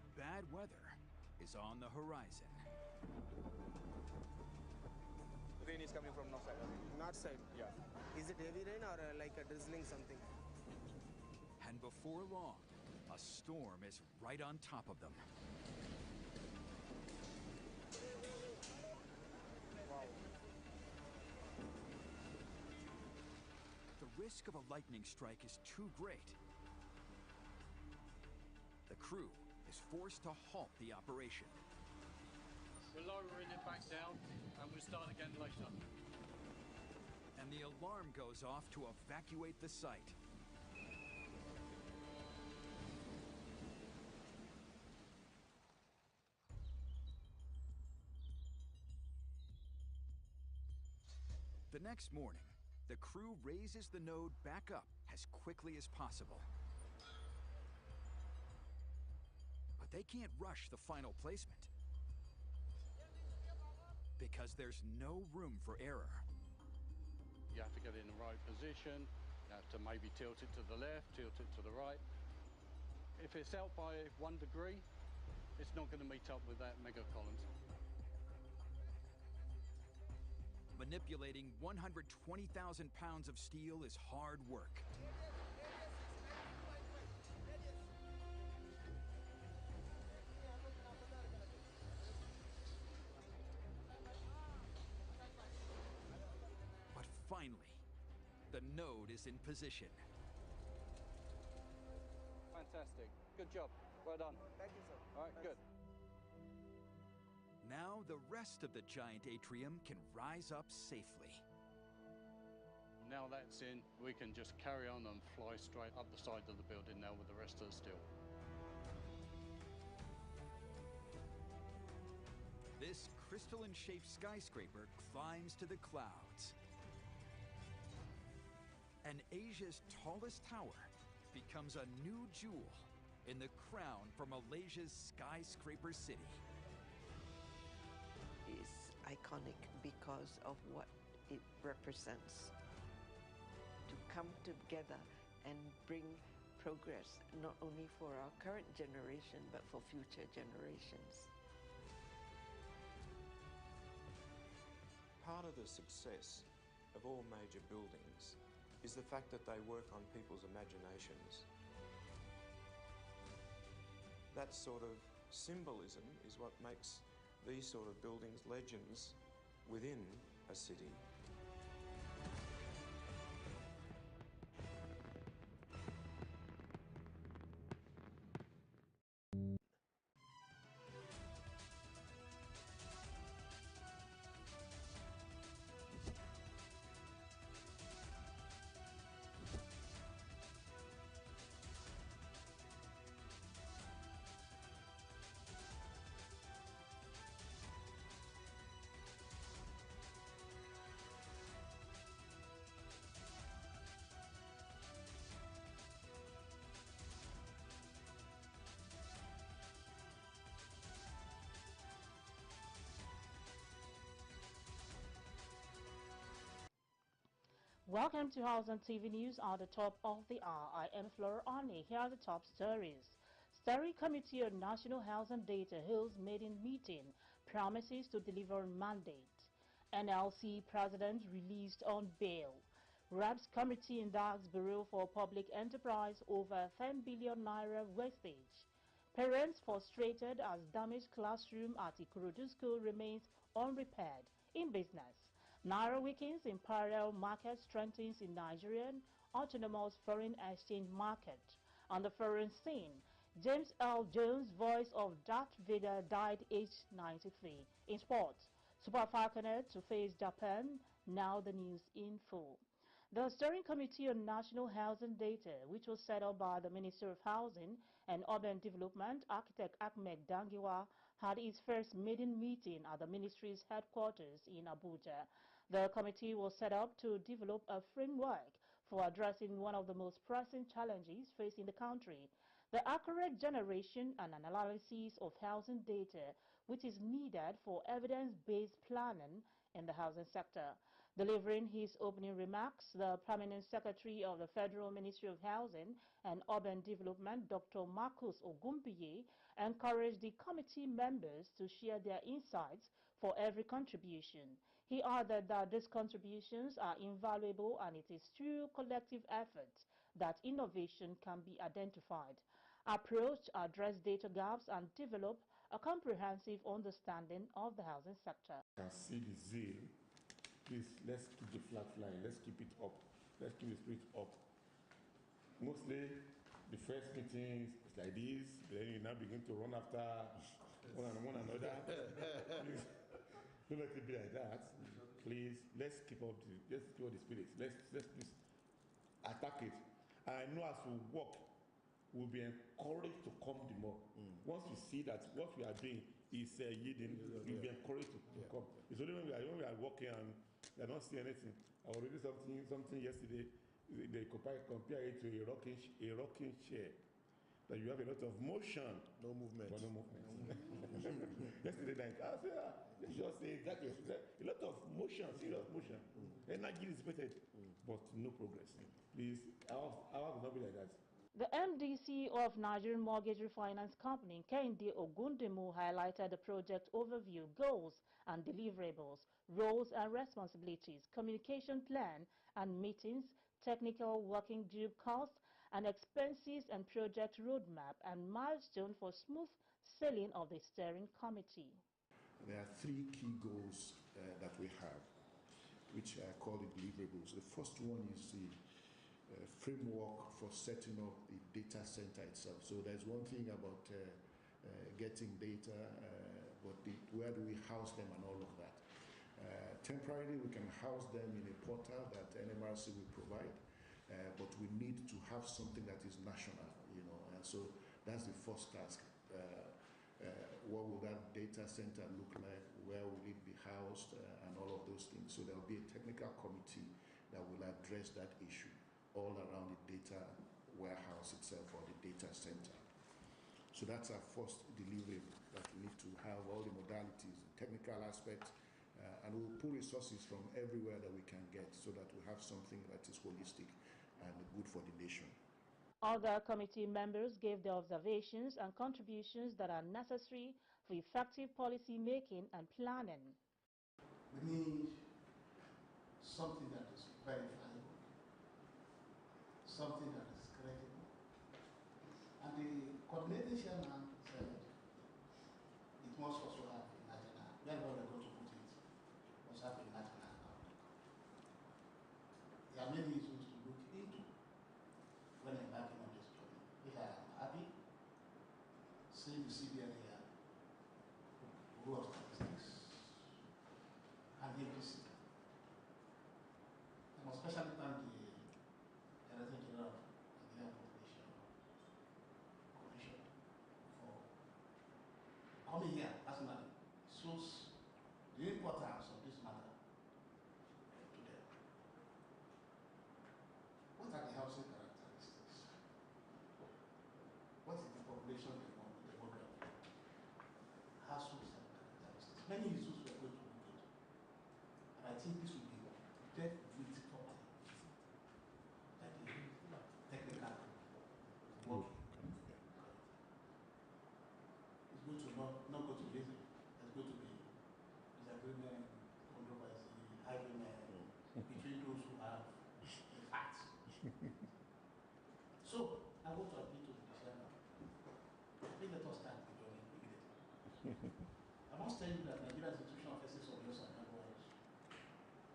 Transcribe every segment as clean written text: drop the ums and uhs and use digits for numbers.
But bad weather is on the horizon. Rain is coming from north side. North side? Yeah. Is it heavy rain or like a drizzling something? And before long, a storm is right on top of them. Wow. The risk of a lightning strike is too great. The crew is forced to halt the operation. We're lowering it back down and we'll start again later. And the alarm goes off to evacuate the site. The next morning, the crew raises the node back up as quickly as possible. But they can't rush the final placement, because there's no room for error. You have to get it in the right position. You have to maybe tilt it to the left, tilt it to the right. If it's out by 1 degree, it's not going to meet up with that mega columns. Manipulating 120,000 pounds of steel is hard work. But finally, the node is in position. Fantastic. Good job. Well done. Thank you, sir. All right, good. Now the rest of the giant atrium can rise up safely. Now that's in, we can just carry on and fly straight up the side of the building now with the rest of the steel. This crystalline-shaped skyscraper climbs to the clouds. And Asia's tallest tower becomes a new jewel in the crown for Malaysia's skyscraper city. Is iconic because of what it represents. To come together and bring progress not only for our current generation but for future generations. Part of the success of all major buildings is the fact that they work on people's imaginations. That sort of symbolism is what makes these sort of buildings legends within a city. Welcome to Horizon TV News at the top of the hour. I am Flora Arnie. Here are the top stories. Steering Committee on National Housing Data holds maiden meeting, promises to deliver mandate. NLC President released on bail. RAPS Committee indicts Bureau for Public Enterprise over 10 billion naira wastage. Parents frustrated as damaged classroom at Ikorodu School remains unrepaired. In business, Naira weakens in parallel market strengthens in Nigerian autonomous foreign exchange market. On the foreign scene, James Earl Jones, voice of Darth Vader, died aged 93. In sports, Super Falconer to face Japan. Now the news in full. The Steering Committee on National Housing Data, which was set up by the Minister of Housing and Urban Development, Architect Ahmed Dangiwa, had its first maiden meeting at the ministry's headquarters in Abuja. The committee was set up to develop a framework for addressing one of the most pressing challenges facing the country: the accurate generation and analysis of housing data, which is needed for evidence-based planning in the housing sector. Delivering his opening remarks, the Permanent Secretary of the Federal Ministry of Housing and Urban Development, Dr. Marcus Ogumbiye, encouraged the committee members to share their insights for every contribution. He added that these contributions are invaluable and it is through collective efforts that innovation can be identified, approached, address data gaps, and develop a comprehensive understanding of the housing sector. I can see the zeal. Please, let's keep the flag flying. Let's keep it up. Let's keep the spirit up. Mostly, the first meetings is like this. Then you now begin to run after one another. Please, don't let it be like that. Please, let's keep up the spirit. Let's please attack it. I know as we work, we'll be encouraged to come the more. Once we see that what we are doing is yielding, we'll be encouraged to come. It's only when we are working and they are not seeing anything. I already something yesterday. They compare it to a rocking chair. That you have a lot of motion, no movement. But no movement. Yesterday night, I said, they just say exactly a lot of motion, serious motion. Energy dissipated, but no progress. Please, ours will not be like that. The MDC of Nigerian Mortgage Refinance Company, Kehinde Ogundemu, highlighted the project overview, goals and deliverables, roles and responsibilities, communication plan and meetings, technical working group costs and expenses and project roadmap and milestone for smooth sailing of the steering committee. There are three key goals that we have, which I call the deliverables. The first one is the framework for setting up the data center itself. So there's one thing about getting data, but where do we house them and all of that. Temporarily, we can house them in a portal that NMRC will provide, but we need to have something that is national, and so that's the first task. What will that data center look like? Where will it be housed? And all of those things. So there will be a technical committee that will address that issue all around the data warehouse itself or the data center. So that's our first delivery, that we need to have all the modalities, the technical aspect, and we'll pull resources from everywhere that we can get so that we have something that is holistic and good for the nation. Other committee members gave their observations and contributions that are necessary for effective policy making and planning. We need something that is verifiable, something that is credible. And the coordinating chairman said it must also have a national, wherever we're going to put it, must have a national outlook. There are many issues to look into when embarking on this journey. If I am happy, seeing the CBN here, Bureau of Statistics, and APC. I must especially thank the Director General of the Nigerian Population Commission for coming here personally. It shows the importance of this matter to them. What are the housing characteristics? What is the population demography? Household characteristics. Many issues we are going to look into. And I think this will be dealt with properly. Like the technical working. It's going to not go to basic. There's going to be disagreement, controversy, argument between those who have the facts. So, I want to appeal to the chairman. Please let us start the journey immediately. I must tell you that Nigeria's institutional offices of yours and otherwise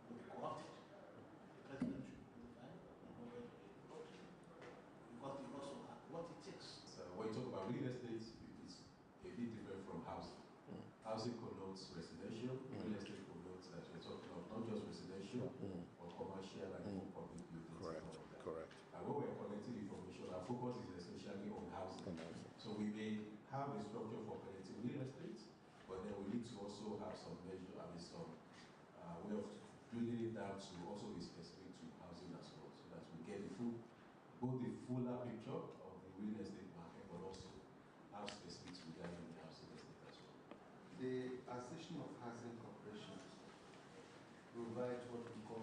will be co-opted. The president should be notified and nobody should be co-opted. Because we also have what it takes. So when you talk about real estate, it's a bit different from housing. Housing connotes residential, real estate connotes that we're talking of not just residential, or commercial and even public buildings. Correct. And when we're collecting information, our focus is essentially on housing. So we may have a structure for collecting real estate, but then we need to also have some measure, some way of drilling it down to also be specific to housing as well, so that we get both the fuller picture of the real estate market, but also have specifics regarding the housing estate as well. The Association of Housing Corporations provides what we call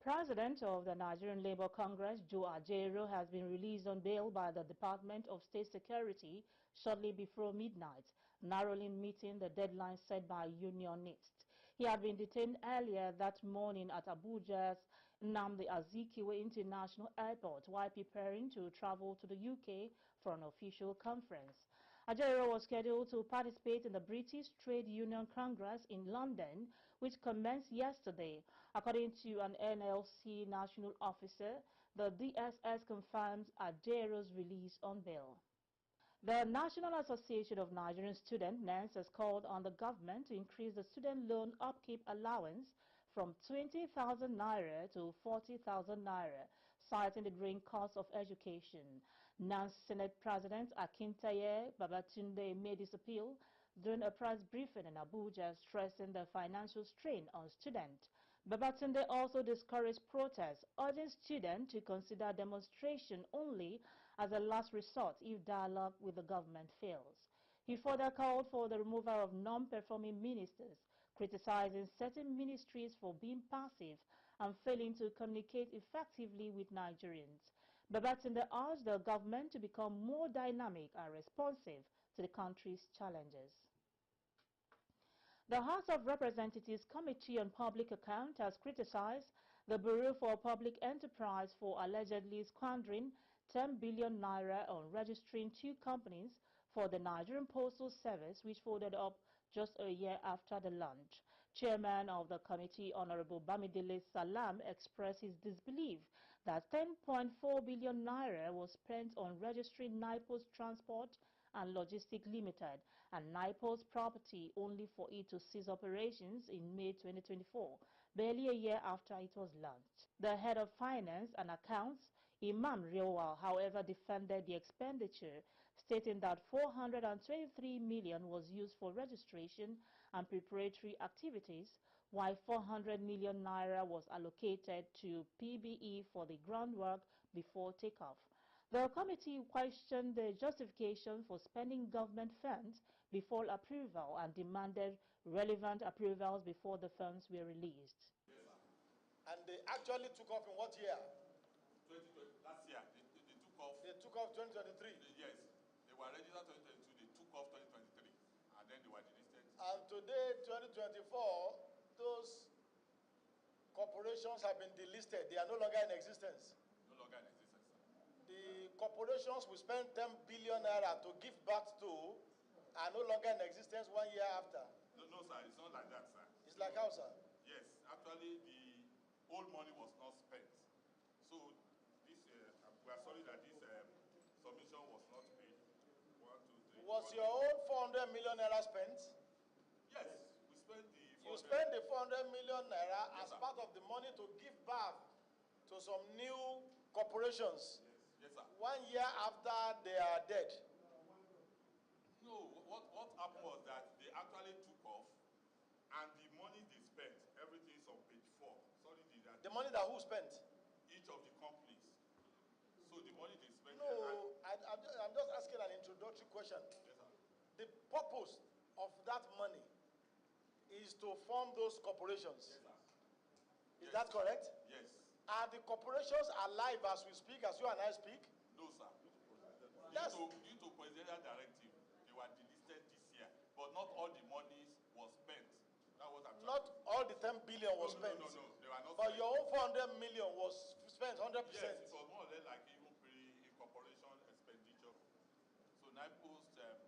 President of the Nigerian Labour Congress, Joe Ajaero, has been released on bail by the Department of State Security shortly before midnight, narrowly meeting the deadline set by unionists. He had been detained earlier that morning at Abuja's Nnamdi Azikiwe International Airport while preparing to travel to the UK for an official conference. Ajaero was scheduled to participate in the British Trade Union Congress in London, which commenced yesterday. According to an NLC national officer, the DSS confirms Ajaero's release on bail. The National Association of Nigerian Students, NANS, has called on the government to increase the student loan upkeep allowance from 20,000 naira to 40,000 naira, citing the growing cost of education. NANS Senate President Akintaye Babatunde made this appeal during a press briefing in Abuja, stressing the financial strain on students. Babatunde also discouraged protests, urging students to consider demonstration only as a last resort if dialogue with the government fails. He further called for the removal of non-performing ministers, criticizing certain ministries for being passive and failing to communicate effectively with Nigerians. Babatunde urged the government to become more dynamic and responsive to the country's challenges. The House of Representatives Committee on Public Account has criticized the Bureau for Public Enterprise for allegedly squandering 10 billion naira on registering 2 companies for the Nigerian Postal Service, which folded up just a year after the launch. Chairman of the committee, Honorable Bamidele Salam, expressed his disbelief that 10.4 billion naira was spent on registering NIPO's Transport and Logistics Limited and NIPO's property, only for it to cease operations in May 2024, barely a year after it was launched. The head of finance and accounts, Imam Rewal, however, defended the expenditure, stating that 423 million was used for registration and preparatory activities, while 400 million naira was allocated to PBE for the groundwork before takeoff. The committee questioned the justification for spending government funds before approval and demanded relevant approvals before the funds were released. And they actually took off in what year? 2020, last year. They took off. They took off 2023? Yes. They were registered 2022. They took off 2023. And then they were delisted. And today, 2024, those corporations have been delisted. They are no longer in existence. No longer in existence. The corporations will spend 10 billion naira to give birth to are no longer in existence 1 year after. No, sir. It's not like that, sir. It's like how, sir? Yes. Actually, the old money was not spent. So, this, we are sorry that this submission was not paid. 1, 2, 3. Was your own 400 million naira spent? Yes. We spent the 400. You spent the 400 million naira yes, as part of the money to give birth to some new corporations. Yes, sir. 1 year after they are dead. No, what happened was that they actually took off, and the money they spent, everything is on page 4. Sorry, the money that who spent? Each of the companies. So the money they spent. No, I'm just asking an introductory question. Yes, sir. The purpose of that money is to form those corporations. Yes, sir. Is that correct? Yes. Are the corporations alive as we speak, as you and I speak? No, sir. Due to presidential directive, they were delisted this year, but not all the monies was spent. That was not all the 10 billion was spent. No, they were not. But your own 400 million was spent 100%. Yes, it was more or less like even pre-incorporation expenditure. So NIPO's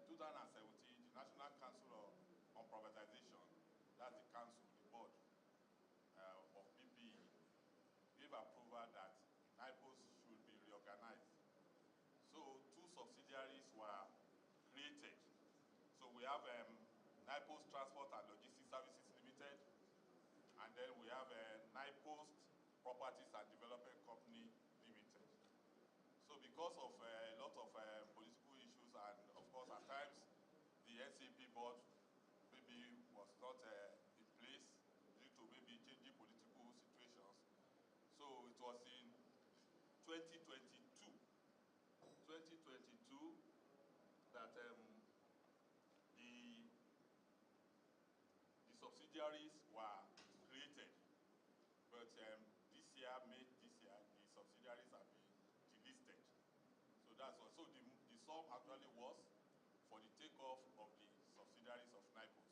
2017, the National Council on Privatization, that's the council, the board of PPE, gave approval that NIPOS should be reorganized. So 2 subsidiaries were created. So we have NIPOS Transport and Logistics Services Limited, and then we have NIPOS Properties and Development Company Limited. So because of a lot of political issues, and of course at times the NCP board maybe was not in place due to maybe changing political situations. So it was in 2022 that the subsidiaries were created. But this year, that's what. So the sum actually was for the takeoff of the subsidiaries of NIPOS.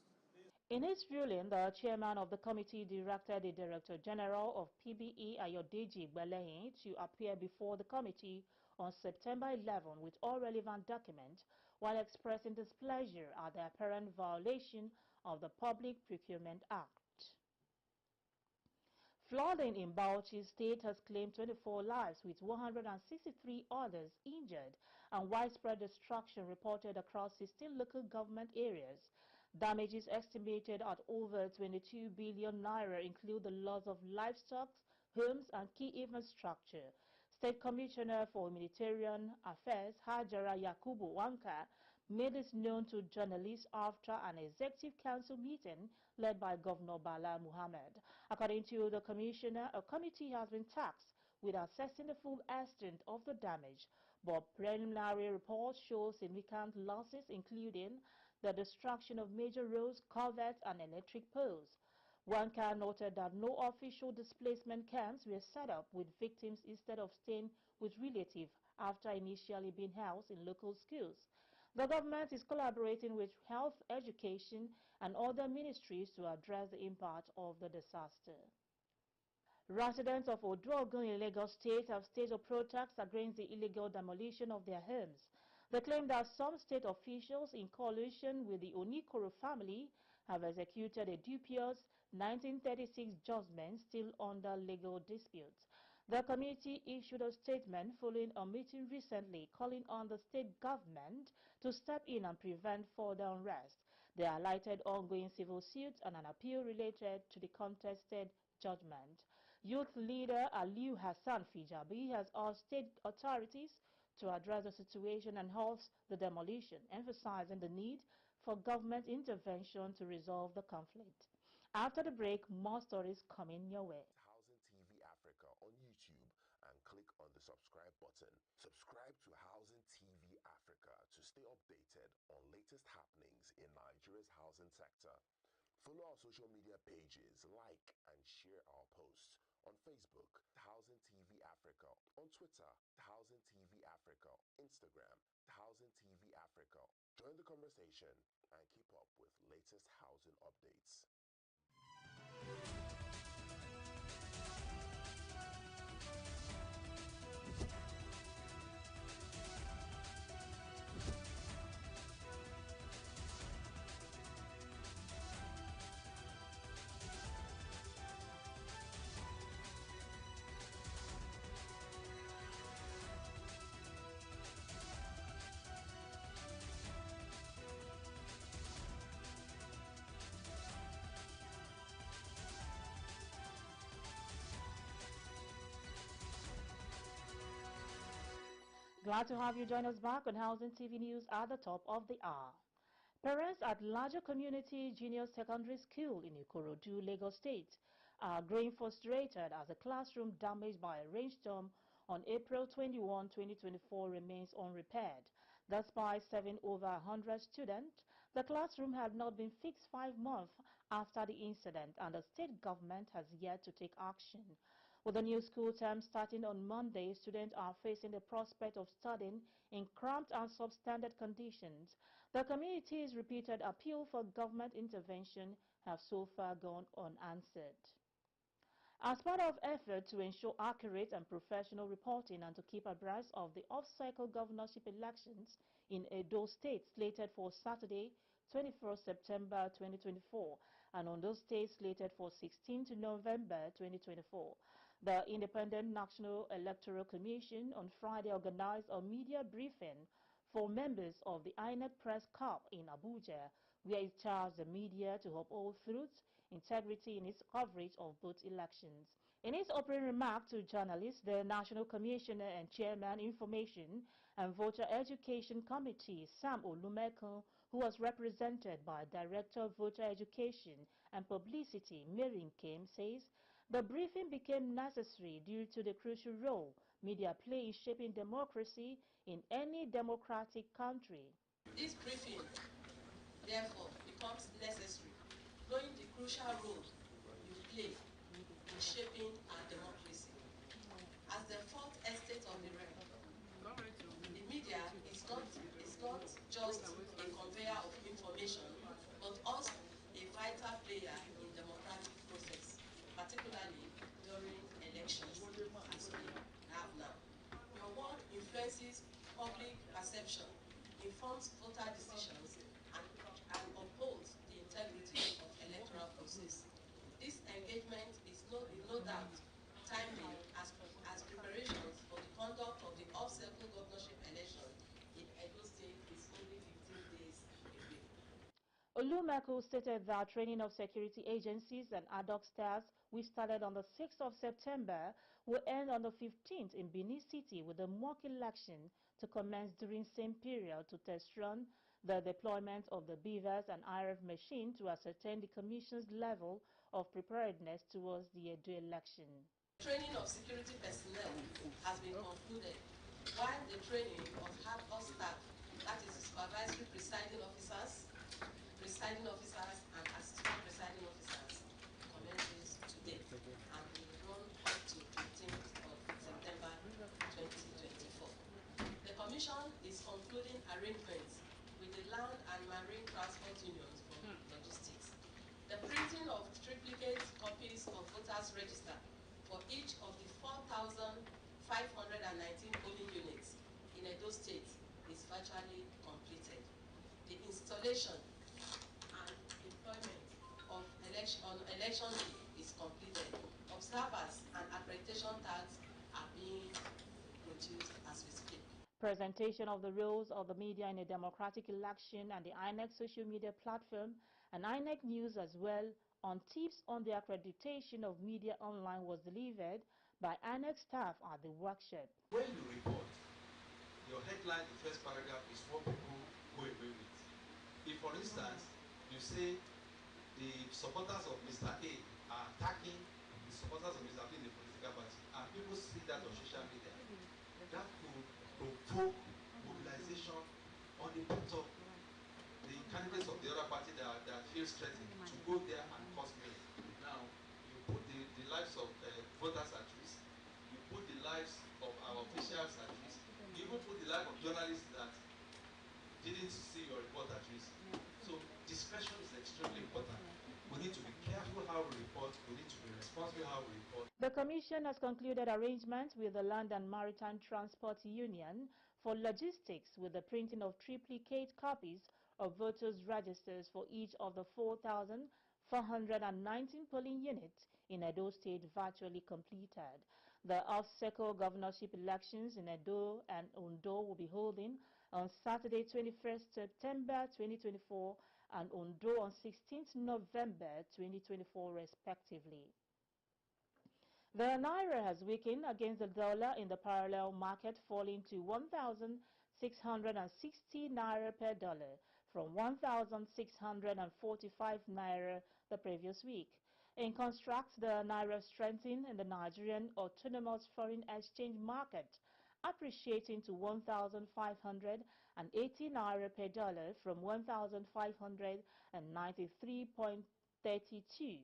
In his ruling, the chairman of the committee directed the Director General of PBE, Ayodeji Gbelehin, to appear before the committee on September 11 with all relevant documents, while expressing displeasure at the apparent violation of the Public Procurement Act. Flooding in Bauchi State has claimed 24 lives with 163 others injured and widespread destruction reported across 16 local government areas. Damages estimated at over 22 billion naira include the loss of livestock, homes and key infrastructure. State Commissioner for Humanitarian Affairs Hajara Yakubu Wanka made this known to journalists after an executive council meeting led by Governor Bala Muhammad. According to the commissioner, a committee has been tasked with assessing the full extent of the damage, but preliminary reports show significant losses, including the destruction of major roads, culverts, and electric poles. Wanka noted that no official displacement camps were set up, with victims instead of staying with relatives after initially being housed in local schools. The government is collaborating with health, education, and other ministries to address the impact of the disaster. Residents of Odogun in Lagos State have staged a protest against the illegal demolition of their homes. They claim that some state officials, in coalition with the Onikoro family, have executed a dubious 1936 judgment still under legal disputes. The committee issued a statement following a meeting recently calling on the state government to step in and prevent further unrest. They highlighted ongoing civil suits and an appeal related to the contested judgment. Youth leader Aliu Hassan Fijabi has asked state authorities to address the situation and halt the demolition, emphasizing the need for government intervention to resolve the conflict. After the break, more stories coming your way. Housing TV Africa on YouTube and click on the subscribe button. Subscribe to Housing TV Africa to stay updated on latest happenings in Nigeria's housing sector. Follow our social media pages, like and share our posts. On Facebook, Housing TV Africa. On Twitter, Housing TV Africa. Instagram, Housing TV Africa. Join the conversation and keep up with latest housing updates. Glad to have you join us back on Housing TV News at the top of the hour. Parents at Larger Community Junior Secondary School in Ikorodu, Lagos State, are growing frustrated as a classroom damaged by a rainstorm on April 21, 2024 remains unrepaired. Despite serving over 100 students, the classroom had not been fixed 5 months after the incident, and the state government has yet to take action. With the new school term starting on Monday, students are facing the prospect of studying in cramped and substandard conditions. The community's repeated appeal for government intervention have so far gone unanswered. As part of effort to ensure accurate and professional reporting and to keep abreast of the off-cycle governorship elections in Edo State slated for Saturday, 21st September 2024, and Ondo State slated for 16th November 2024. The Independent National Electoral Commission on Friday organized a media briefing for members of the INEC Press Corps in Abuja, where it charged the media to uphold truth, integrity in its coverage of both elections. In his opening remark to journalists, the National Commissioner and Chairman Information and Voter Education Committee, Sam Olumekun, who was represented by Director of Voter Education and Publicity, Mary Kim, says the briefing became necessary due to the crucial role media play in shaping democracy in any democratic country. This briefing, therefore, becomes necessary, knowing the crucial role you play in shaping our democracy. As the fourth estate of the realm, the media public perception, informs voter decisions, and upholds the integrity of electoral process. This engagement is no doubt timely as preparations for the conduct of the off-cycle governorship election in Edo State is only 15 days away. Olumeko stated that training of security agencies and ad hoc staffs, which started on the 6th of September, will end on the 15th in Benin City, with the mock election to commence during same period to test run the deployment of the BVAS and IRF machine to ascertain the Commission's level of preparedness towards the Edo election. Training of security personnel has been concluded, while the training of ad hoc staff, that is supervisory presiding officers and assistant presiding officers, commences today and will run up to 15th of September 2024. The Commission is concluding arrangements with the Land and Marine Transport Unions for logistics. The printing of triplicate copies of voters' register for each of the 4,519 polling units in Edo State is virtually completed. The installation and deployment of election day is completed. Observers and accreditation tags are being produced as we speak. Presentation of the roles of the media in a democratic election and the INEC social media platform and INEC News as well on tips on the accreditation of media online was delivered by INEC staff at the workshop. When you report, your headline, the first paragraph, is what people go away with. If, for instance, you say the supporters of Mr. A are attacking the supporters of Mr. B in the political party, and people see that on social media, that could provoke mobilization on the part of the candidates of the other party that feels threatened to go there and cause pain. Now, you put the lives of voters at risk, you put the lives of our officials at risk, you even put the life of journalists that didn't see your report at risk. So discretion is extremely important. We need to be careful how we report, we need to be responsible how we report. The Commission has concluded arrangements with the Land and Maritime Transport Union for logistics with the printing of triplicate copies of voters' registers for each of the 4,419 polling units in Edo State virtually completed. The off-cycle governorship elections in Edo and Ondo will be holding on Saturday 21st September 2024 and Ondo on 16th November 2024 respectively. The Naira has weakened against the dollar in the parallel market, falling to 1,660 Naira per dollar from 1,645 Naira the previous week. In contrast, the Naira strengthened in the Nigerian autonomous foreign exchange market, appreciating to 1,580 Naira per dollar from 1,593.32.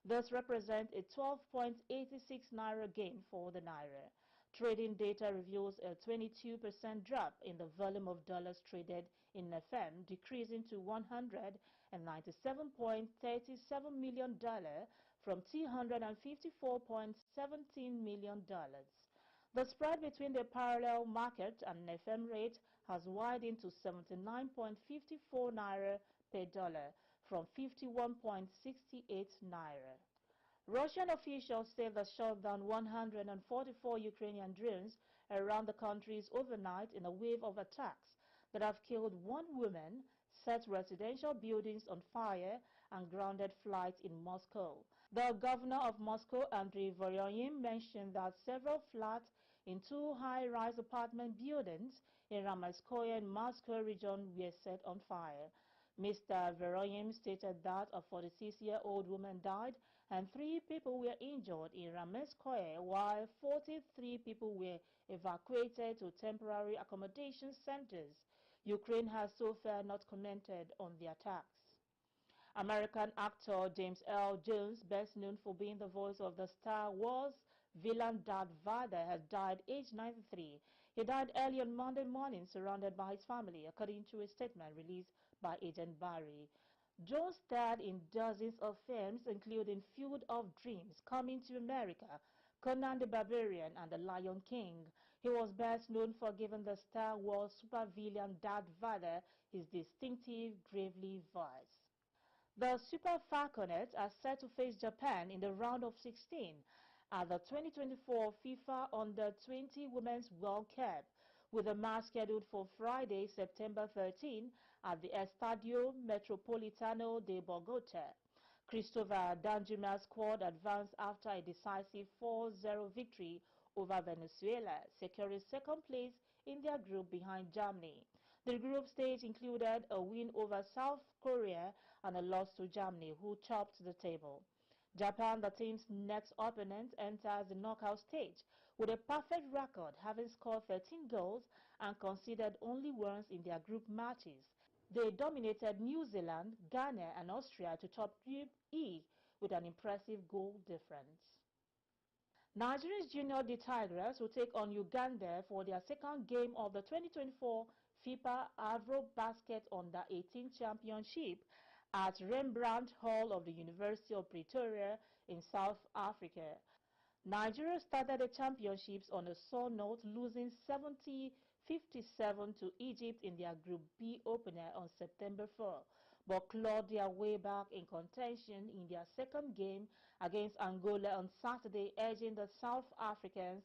Thus represent a 12.86 Naira gain for the Naira. Trading data reveals a 22% drop in the volume of dollars traded in FM, decreasing to $197.37 million from $254.17 million. The spread between the parallel market and FM rate has widened to 79.54 Naira per dollar from 51.68 Naira. Russian officials say they shot down 144 Ukrainian drones around the countries overnight in a wave of attacks that have killed one woman, set residential buildings on fire, and grounded flights in Moscow. The governor of Moscow, Andriy Voronin, mentioned that several flats in two high-rise apartment buildings in Ramanskoye and Moscow region were set on fire. Mr. Voronin stated that a 46-year-old woman died and 3 people were injured in Ramanskoye, while 43 people were evacuated to temporary accommodation centers. Ukraine has so far not commented on the attacks. American actor James Earl Jones, best known for being the voice of the Star Wars villain Darth Vader, has died aged 93. He died early on Monday morning surrounded by his family, according to a statement released by Agent Barry. Jones starred in dozens of films, including Field of Dreams, Coming to America, Conan the Barbarian, and The Lion King. He was best known for giving the Star Wars supervillain Darth Vader his distinctive, gravelly voice. The Super Falconets are set to face Japan in the round of 16 at the 2024 FIFA Under-20 Women's World Cup, with a match scheduled for Friday, September 13 at the Estadio Metropolitano de Bogota. Christopher Danjuma's squad advanced after a decisive 4-0 victory over Venezuela, securing second place in their group behind Germany. The group stage included a win over South Korea and a loss to Germany, who topped the table. Japan, the team's next opponent, enters the knockout stage with a perfect record, having scored 13 goals and conceded only once in their group matches. They dominated New Zealand, Ghana and Austria to top Group E with an impressive goal difference. Nigeria's Junior D Tigers will take on Uganda for their second game of the 2024 FIFA AfroBasket Under-18 Championship at Rembrandt Hall of the University of Pretoria in South Africa. Nigeria started the championships on a sore note, losing 70-57 to Egypt in their Group B opener on September 4, but clawed their way back in contention in their second game against Angola on Saturday, edging the South Africans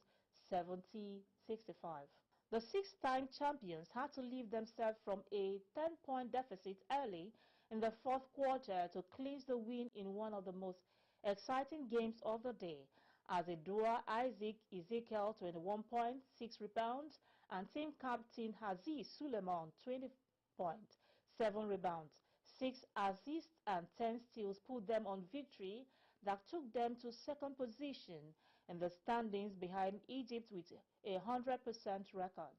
70-65. The six-time champions had to leave themselves from a 10-point deficit early in the fourth quarter to clinch the win in one of the most exciting games of the day, as Edouard Isaac Ezekiel 21 points, 6 rebounds, and team captain Aziz Suleiman 20 points, 7 rebounds, 6 assists and 10 steals put them on victory that took them to second position in the standings behind Egypt with a 100% record.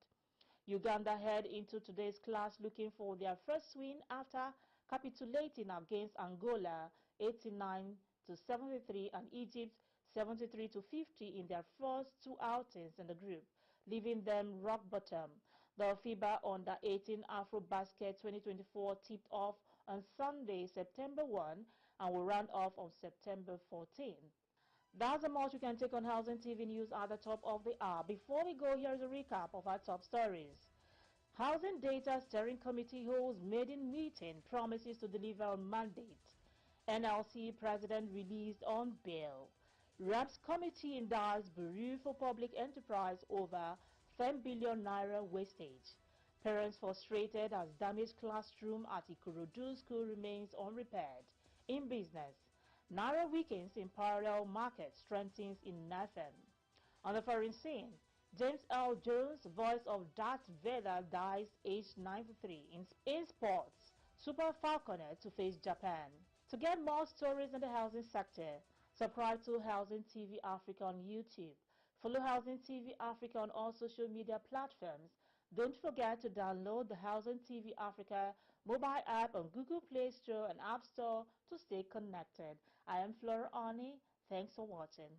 Uganda head into today's clash looking for their first win after capitulating against Angola 89-73 and Egypt 73-50 in their first two outings in the group, leaving them rock bottom. The FIBA Under-18 AfroBasket 2024 tipped off on Sunday, September 1 and will round off on September 14. That's the much you can take on Housing TV News at the top of the hour. Before we go, here's a recap of our top stories. Housing Data Steering Committee holds maiden meeting, promises to deliver on mandate. NLC President released on bail. REPS Committee indicts Bureau for Public Enterprise over 10 billion naira wastage. Parents frustrated as damaged classroom at Ikorodu school remains unrepaired. In business, Naira weakens in parallel market, strengthens in NAFEM. On the foreign scene, James L. Jones, voice of Darth Vader, dies aged 93. In sports, Super Falconet to face Japan. To get more stories in the housing sector, subscribe to Housing TV Africa on YouTube. Follow Housing TV Africa on all social media platforms. Don't forget to download the Housing TV Africa mobile app on Google Play Store and App Store to stay connected. I am Flora Ani. Thanks for watching.